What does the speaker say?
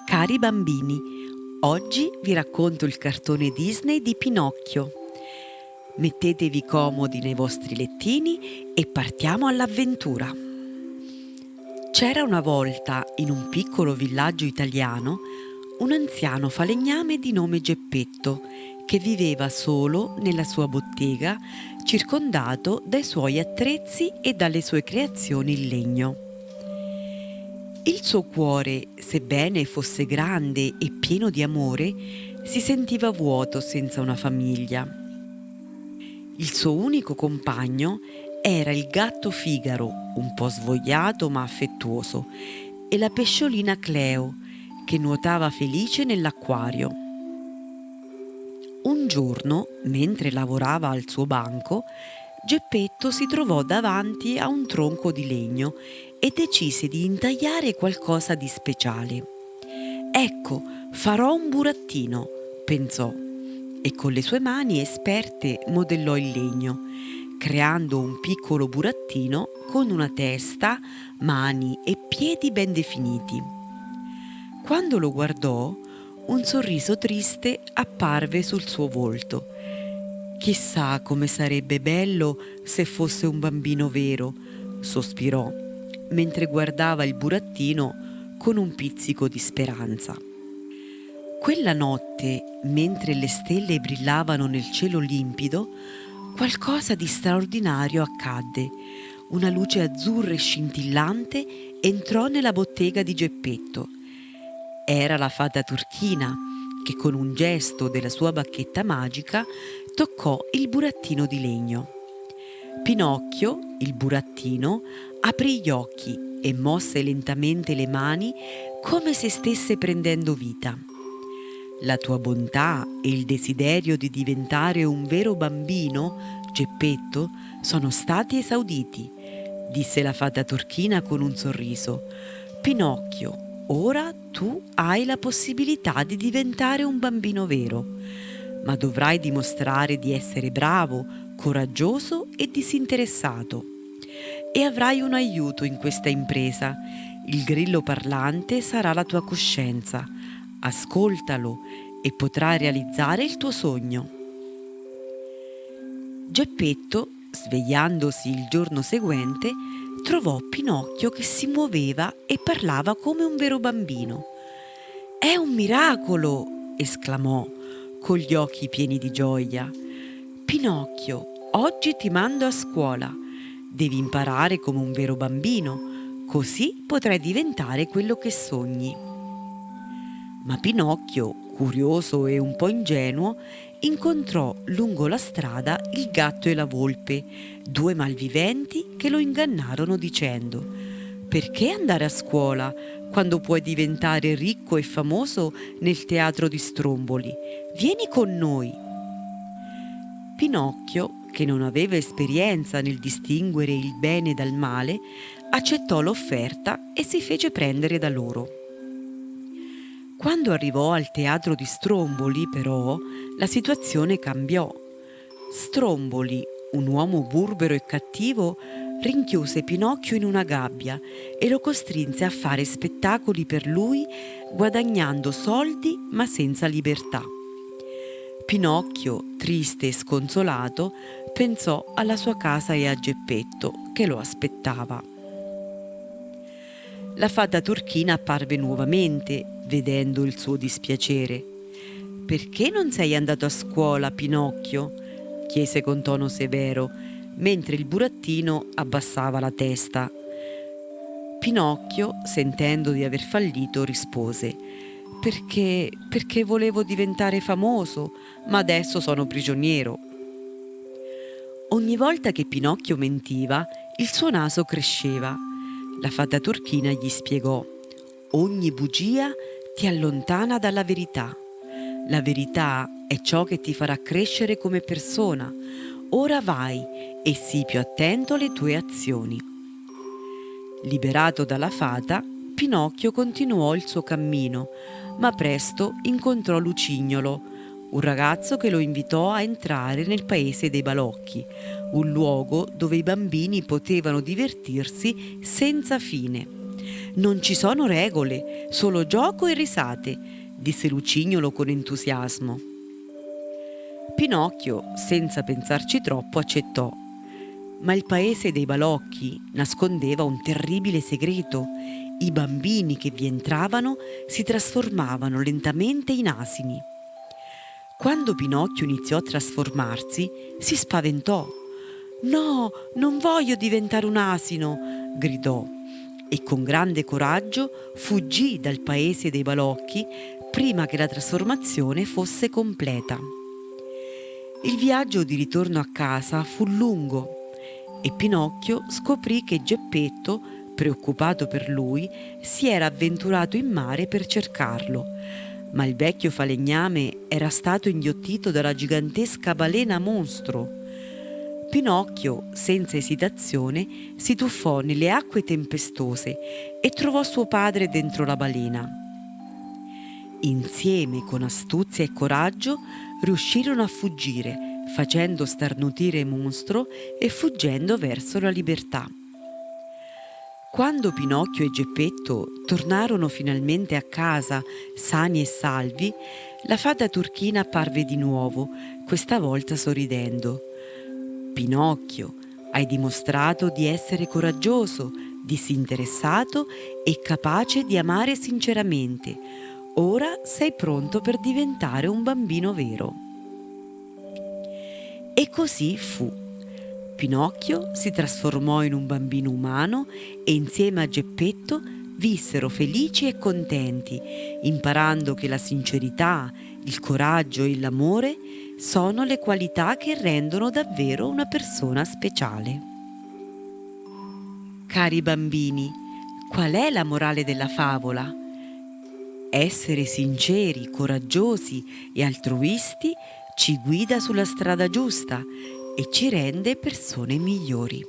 Cari bambini, oggi vi racconto il cartone Disney di Pinocchio. Mettetevi comodi nei vostri lettini e partiamo all'avventura. C'era una volta, in un piccolo villaggio italiano, un anziano falegname di nome Geppetto che viveva solo nella sua bottega, circondato dai suoi attrezzi e dalle sue creazioni in legno. Il suo cuore, sebbene fosse grande e pieno di amore, si sentiva vuoto senza una famiglia. Il suo unico compagno era il gatto Figaro, un po' svogliato ma affettuoso, e la pesciolina Cleo, che nuotava felice nell'acquario. Un giorno, mentre lavorava al suo banco, Geppetto si trovò davanti a un tronco di legno e decise di intagliare qualcosa di speciale. Ecco, farò un burattino, pensò, e con le sue mani esperte modellò il legno, creando un piccolo burattino con una testa, mani e piedi ben definiti. Quando lo guardò, un sorriso triste apparve sul suo volto. Chissà come sarebbe bello se fosse un bambino vero, sospirò, mentre guardava il burattino con un pizzico di speranza. Quella notte, mentre le stelle brillavano nel cielo limpido, qualcosa di straordinario accadde. Una luce azzurra e scintillante entrò nella bottega di Geppetto. Era la fata turchina che con un gesto della sua bacchetta magica toccò il burattino di legno. Pinocchio, il burattino, aprì gli occhi e mosse lentamente le mani come se stesse prendendo vita. La tua bontà e il desiderio di diventare un vero bambino, Geppetto, sono stati esauditi, disse la fata turchina con un sorriso. Pinocchio, ora tu hai la possibilità di diventare un bambino vero, ma dovrai dimostrare di essere bravo, coraggioso e disinteressato. E avrai un aiuto in questa impresa. Il grillo parlante sarà la tua coscienza. Ascoltalo e potrai realizzare il tuo sogno. Geppetto, svegliandosi il giorno seguente, trovò Pinocchio che si muoveva e parlava come un vero bambino. «È un miracolo!» esclamò, con gli occhi pieni di gioia. «Pinocchio, oggi ti mando a scuola. Devi imparare come un vero bambino, così potrai diventare quello che sogni». Ma Pinocchio, curioso e un po' ingenuo, incontrò lungo la strada il gatto e la volpe, due malviventi che lo ingannarono dicendo: «Perché andare a scuola quando puoi diventare ricco e famoso nel teatro di Stromboli? Vieni con noi». Pinocchio, che non aveva esperienza nel distinguere il bene dal male, accettò l'offerta e si fece prendere da loro. Quando arrivò al teatro di Stromboli, però, la situazione cambiò. Stromboli, un uomo burbero e cattivo, rinchiuse Pinocchio in una gabbia e lo costrinse a fare spettacoli per lui, guadagnando soldi ma senza libertà. Pinocchio, triste e sconsolato, pensò alla sua casa e a Geppetto che lo aspettava. La fata turchina apparve nuovamente, vedendo il suo dispiacere. «Perché non sei andato a scuola, Pinocchio?» chiese con tono severo, mentre il burattino abbassava la testa. Pinocchio, sentendo di aver fallito, rispose: perché volevo diventare famoso, ma adesso sono prigioniero». Ogni volta che Pinocchio mentiva, il suo naso cresceva. La fata turchina gli spiegò: «Ogni bugia ti allontana dalla verità. La verità è ciò che ti farà crescere come persona. Ora vai e sii più attento alle tue azioni». Liberato dalla fata, Pinocchio continuò il suo cammino, ma presto incontrò Lucignolo, un ragazzo che lo invitò a entrare nel paese dei balocchi, un luogo dove i bambini potevano divertirsi senza fine. Non ci sono regole, solo gioco e risate, disse Lucignolo con entusiasmo. Pinocchio, senza pensarci troppo, accettò. Ma il paese dei balocchi nascondeva un terribile segreto. I bambini che vi entravano si trasformavano lentamente in asini. Quando Pinocchio iniziò a trasformarsi, si spaventò. «No, non voglio diventare un asino!» gridò e con grande coraggio fuggì dal paese dei balocchi prima che la trasformazione fosse completa. Il viaggio di ritorno a casa fu lungo e Pinocchio scoprì che Geppetto, preoccupato per lui, si era avventurato in mare per cercarlo, ma il vecchio falegname era stato inghiottito dalla gigantesca balena mostro. Pinocchio, senza esitazione, si tuffò nelle acque tempestose e trovò suo padre dentro la balena. Insieme, con astuzia e coraggio, riuscirono a fuggire, facendo starnutire il mostro e fuggendo verso la libertà. Quando Pinocchio e Geppetto tornarono finalmente a casa, sani e salvi, la fata turchina apparve di nuovo, questa volta sorridendo. «Pinocchio, hai dimostrato di essere coraggioso, disinteressato e capace di amare sinceramente. Ora sei pronto per diventare un bambino vero». E così fu. Pinocchio si trasformò in un bambino umano e insieme a Geppetto vissero felici e contenti, imparando che la sincerità, il coraggio e l'amore sono le qualità che rendono davvero una persona speciale. Cari bambini, qual è la morale della favola? Essere sinceri, coraggiosi e altruisti ci guida sulla strada giusta e ci rende persone migliori.